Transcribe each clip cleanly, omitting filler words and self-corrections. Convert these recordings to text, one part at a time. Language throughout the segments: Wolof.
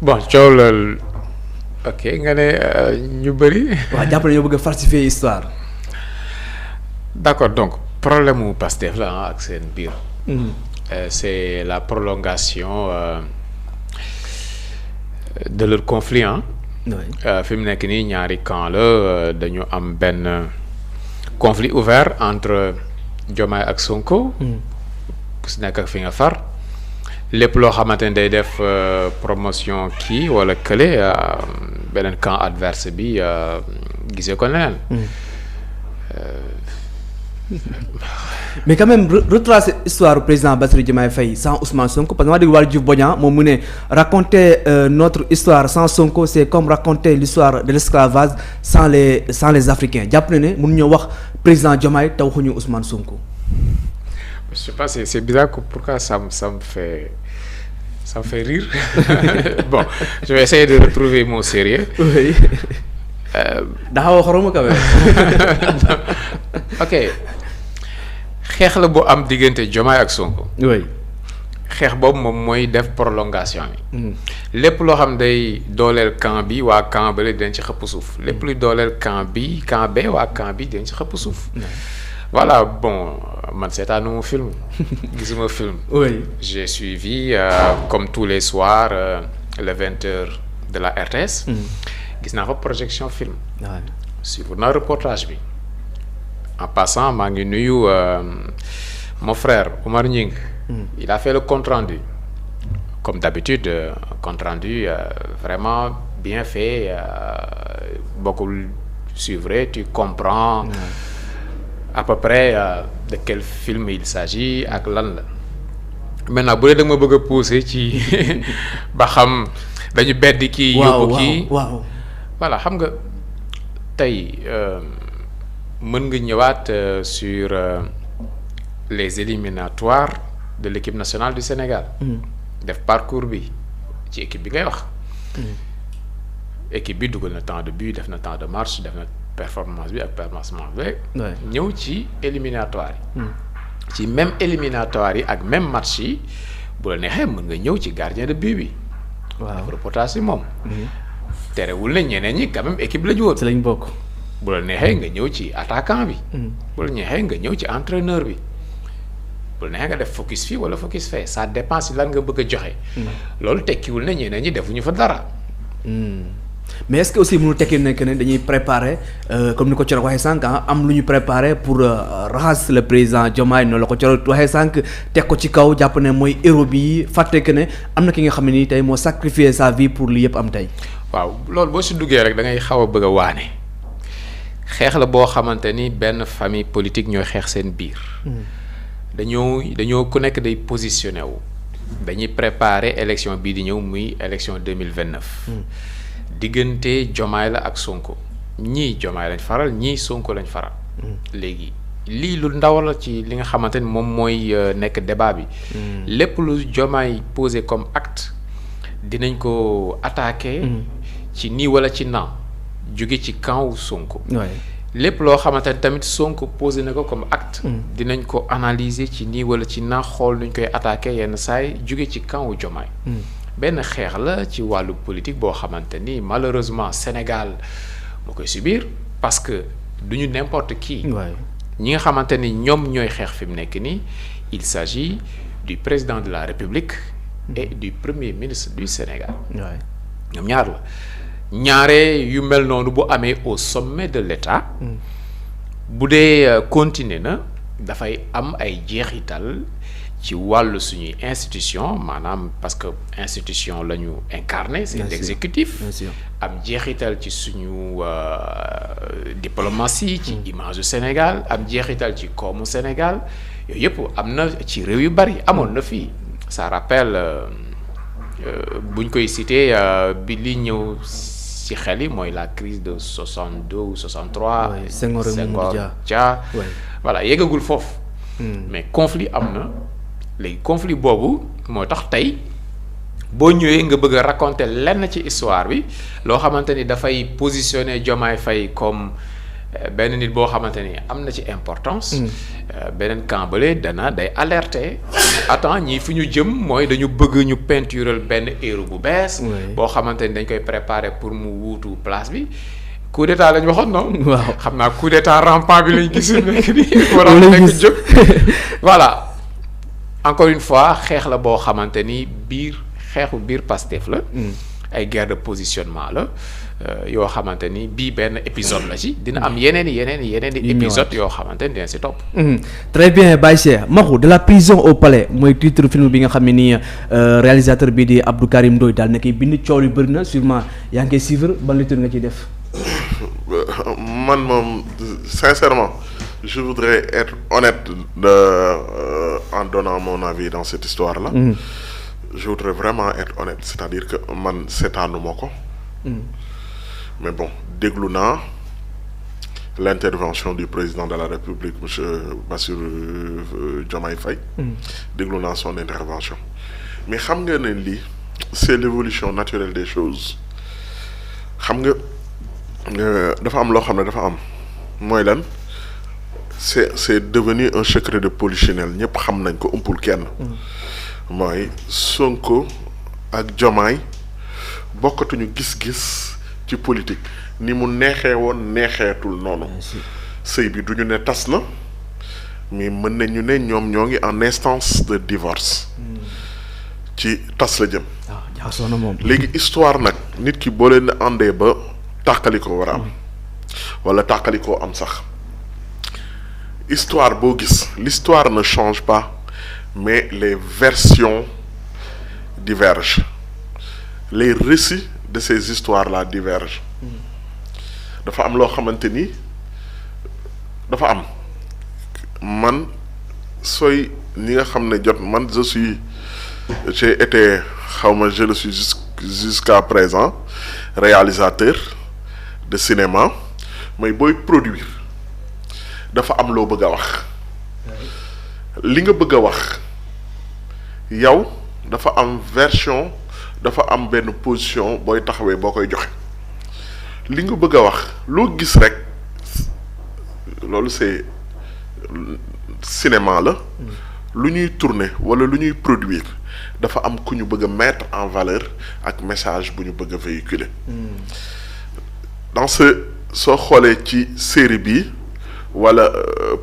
bon coow loolu ok nga ne ñu bëri. waaw jàpp na ñoo bëgg a falsifier histoire. d'accord donc problème mu Pastef la ak seen biir. C'est la prolongation de leur conflit fi mu nekk nii ñaari camp la dañu am benn conflit ouvert entre Diomaye ak Sonko. ku si nekk ak fi nga far. lépp loo xamante ne day def promotion kii wala kële beneen camp adverse bi gisee ko leneen. mais quand même retracer histoire du président Bassirou Diomaye Faye sans Ousmane Sonko parce que maa dégg Waly Diouf Bodian moom mu ne raconter notre histoire sans Sonko c'est comme raconter l'histoire de l'esclavage sans les Africains jàpp na ne mënuñoo wax président Diomaye te waxuñu Ousmane Sonko. Je sais pas, c'est bizarre pourquoi ça me fait rire. Bon, je vais essayer de retrouver mon sérieux. Oui. Daxaw xoroma quand même. Ok. Xeex la bu am diggante Diomaye ak Sonko. Oui. Xeex boobu moom mooy def prolongation bi. lépp loo xam day dooleel camp bi waa camp bële dinañ ci xëpp suuf. lépp luy dooleel camp B waa camp bi dinañ ci xëpp suuf. Voilà, bon, man c'est un nouveau film. Gisuma film. Oui. J'ai suivi, comme tous les soirs, le 20h de la RTS. Gis naa fa projection film. Suivre naa reportage bi. En passant, maa ngi nuyu mon frère Oumar Nying. Il a fait le compte rendu. Comme d'habitude, compte rendu vraiment bien fait. Beaucoup suivre, tu comprends. À peu près de quel film il s'agit ak lan la maintenant bu dee da nga ma bëgg a pousser ci ba xam dañu beddi kii yóbbu kii waaw voilà xam nga tey mën nga ñëwaat sur les éliminatoires de l'équipe nationale du Sénégal def parcours bi ci équipe bi ngay wax équipe bi dugal na temps de but def na temps de marche def na performance bi ak performance bi ñëw ci éliminatoire yi ci même éliminatoire yi ak même match yi bu la neexee mën nga ñëw ci gardien de but bi waaw reportage yi moom terewul na ñeneen ñi quand même équipe la ñu woon ci lañ bokk bu la neexee nga ñëw ci attaquant bi bu la neexee nga ñëw ci entraîneur bi bu la neexee nga def focus fii wala focus fee ça dépend si lan nga bëgg a joxe loolu tekkiwul na ñeneen ñi defuñu fa dara mais est-ce que aussi mënu tekki nekk ne dañuy préparer comme ni ko Thioro waxee sànq am lu ñu préparer pour raxas le président Diomaye noonu la ko Thioro waxee sànq teg ko ci kaw jàpp ne mooy héros bi fàtte que ne am na ki nga xam ne nii tey moo sacrifier sa vie pour li yëpp am tey. waaw loolu boo si duggee rek da ngay xaw a bëgg a waane xeex la boo xamante ni benn famille politique ñooy xeex seen biir. dañoo ku nekk day positionné wu. dañuy préparer élection bii di ñëw muy élection 2029. diggante Diomaye la ak Sonko ñii Diomaye lañ faral ñii Sonko lañ faral. léegi lii lu ndaw la ci li nga xamante ni moom mooy nekk débat bi. lépp lu Diomaye posé comme acte dinañ ko attaqué. ci nii wala ci naa jóge ci camp Sonko. lépp loo xamante ni tamit Sonko posé na ko comme acte. dinañ ko analyser ci nii wala ci naa xool nuñ koy attaqué yenn saay jóge ci camp Diomaye. benn xeex la ci wàllu politique boo xamante ni malheureusement Sénégal moo koy subir parce que duñu n'importe qui. ñi nga xamante ni ñoom ñooy xeex fi mu nekk nii il s'agit du président de la République et du premier ministre du Sénégal. ñoom ñaar la ñaare yu mel noonu bu amee au sommet de l'État. bu dee continuer na dafay am ay jeexital. ci wàllu suñuy institution maanaam parce que institution la ñu incarné c'est l'exécutif am jeexital ci suñu diplomatie ci image du Sénégal am jeexital ci koomu Sénégal yooyu yëpp am na ci réew yu bari amoon na fii ça rappelle buñ koy citer bi li ñëw ci xel yi mooy la crise de 62 ou 63 Senghor Dia voilà yeggagul foofu mais conflit am na léegi conflit boobu moo tax tey boo ñëwee nga bëgg a raconter lenn ci histoire bi loo xamante ni dafay positionner Diomaye Faye comme benn nit boo xamante ni am na ci importance. beneen camp bële day alerter. attends ñii fi ñu jëm mooy dañu bëgg ñu peintural benn héros bu bees. boo xamante ni dañ koy préparer pour mu wuutu place bi. coup d'état lañ waxoon non. waaw xam naa coup d'état rampant bi lañ gis nekk nii. war a nekk jóg voilà. encore une fois xeex la boo xamante ni xeexu biir Pastef la. ay guerre de positionnement la yoo xamante ni bii benn épisode la ci dina am yeneen i épisode yoo xamante ni dina si topp. très bien Baye Cheikh Maxu de la prison au palais mooy titre film bi nga xam ne nii réalisateur bii di Abdou Karim Ndoye daal na koy bind coow yu bëri na sûrement yaa ngi koy suivre ban lecture nga ciy def. man moom sincèrement je voudrais être honnête en donnant mon avis dans cette histoire là. Je voudrais vraiment être honnête c'est-à-dire que man seetaanuma ko. mais bon déglu naa l'intervention du président de la République monsieur Bassirou Diomaye Faye. déglu naa son intervention mais xam nga ne lii c'est l'évolution naturelle des choses xam nga dafa am loo xam ne dafa am mooy lan c'est devenu un secret de polichinelle ñëpp xam nañ ko umpul kenn. mooy Sonko ak Diomaye bokkatuñu gis-gis ci politique ni mu neexee woon neexeetul noonu. sëy bi duñu ne tas na mais mën nañu ne ñoom ñoo ngi en instance de divorce. ci tas la jëm. jaxasoo na moom. léegi histoire nag nit ki boo leen àndee ba tàqalikoo war a am. wala tàqalikoo am sax. histoire boo gis l'histoire ne change pas. mais les versions divergent les récits de ces histoires-là divergent dafa am loo xamante ni dafa am man sooy ñi nga xam ne jot man j'ai été je le suis jusqu'à présent réalisateur de cinéma mais booy produire dafa am loo bëgg a wax li nga bëgg a wax yow dafa am version dafa am benn position booy taxawee boo koy joxe li nga bëgg a wax loo gis rek loolu c'est cinéma la lu ñuy tourner wala lu ñuy produire dafa am ku ñu bëgg a mettre en valeur ak message bu ñu bëgg a véhiculer dans soo xoolee ci série bi wala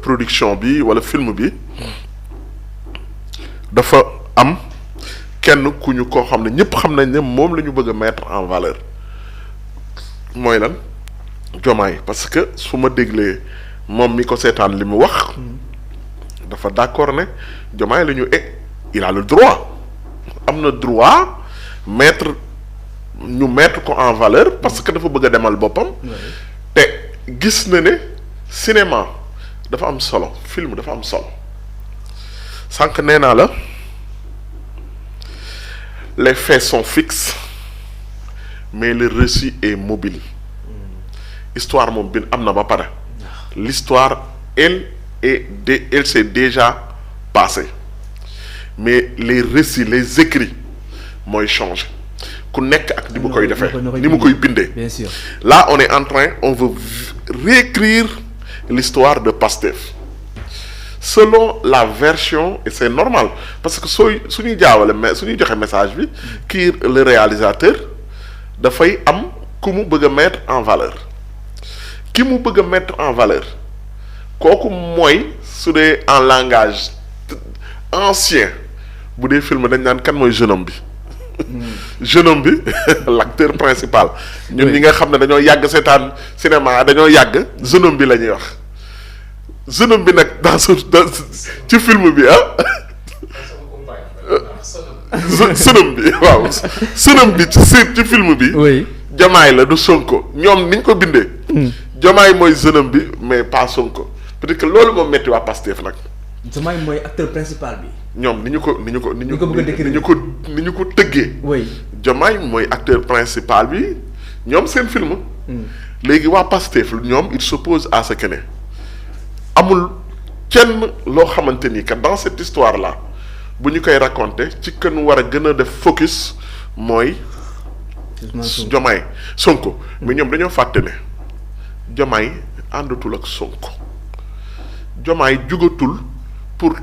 production bi wala film bi dafa am kenn ku ñu koo xam ne ñëpp xam nañ ne moom la ñu bëgg a mettre en valeur mooy lan Diomaye parce que su ma déglee moom mi ko seetaan li mu wax dafa d'accord ne Diomaye la ñu il a le droit am na droit mettre ko en valeur parce que dafa bëgg a demal boppam te gis na ne cinéma dafa am solo film dafa am solo sànq nee naa la les faits sont fixes mais le récit est mobile histoire moom bi am na ba pare l'histoire elle s'est déjà passée mais les récits les écrits mooy changer ku nekk ak ni mu koy defee ni mu koy bindee bien sûr là on est en train on veut réécrire l'histoire de Pastef selon la version et c'est normal parce que suñuy jaawale mais suñuy joxe message bi kii le réalisateur dafay am ku mu bëgg a mettre en valeur ki mu bëgg a mettre en valeur kooku mooy su dee en langage ancien bu dee film dañ naan kan mooy jeune homme bi jeune homme bi l'acteur principal ñun ñi nga xam ne dañoo yàgg seetaan cinéma dañoo yàgg jeune homme bi la ñuy wax jeune homme bi nag ci film bi jeune homme bi waaw jeune homme bi ci film bi Diomaye la du Sonko ñoom niñ ko bindee Diomaye mooy jeune homme bi mais pas Sonko peut-être que loolu moom metti waa Pastef nag Diomaye mooy acteur principal bi ñoom ni ñu ko tëggee Diomaye mooy acteur principal bi ñoom seen film léegi waa Pastef ñoom il s'oppose à ce que ne amul kenn loo xamante ni que dans cette histoire là bu ñu koy raconter ci kenn war a gën a def focus mooy Diomaye Sonko mais ñoom dañoo fàtte ne Diomaye àndatul ak Sonko Diomaye jugatul pour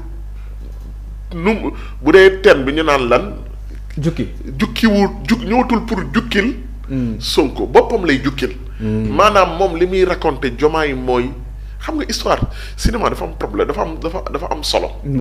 bu dee thème bi ñu naan lan. ñëwatul pour jukkil. Sonko boppam lay jukkil. maanaam moom li muy raconté Diomaye mooy xam nga histoire cinéma dafa am problème dafa am solo.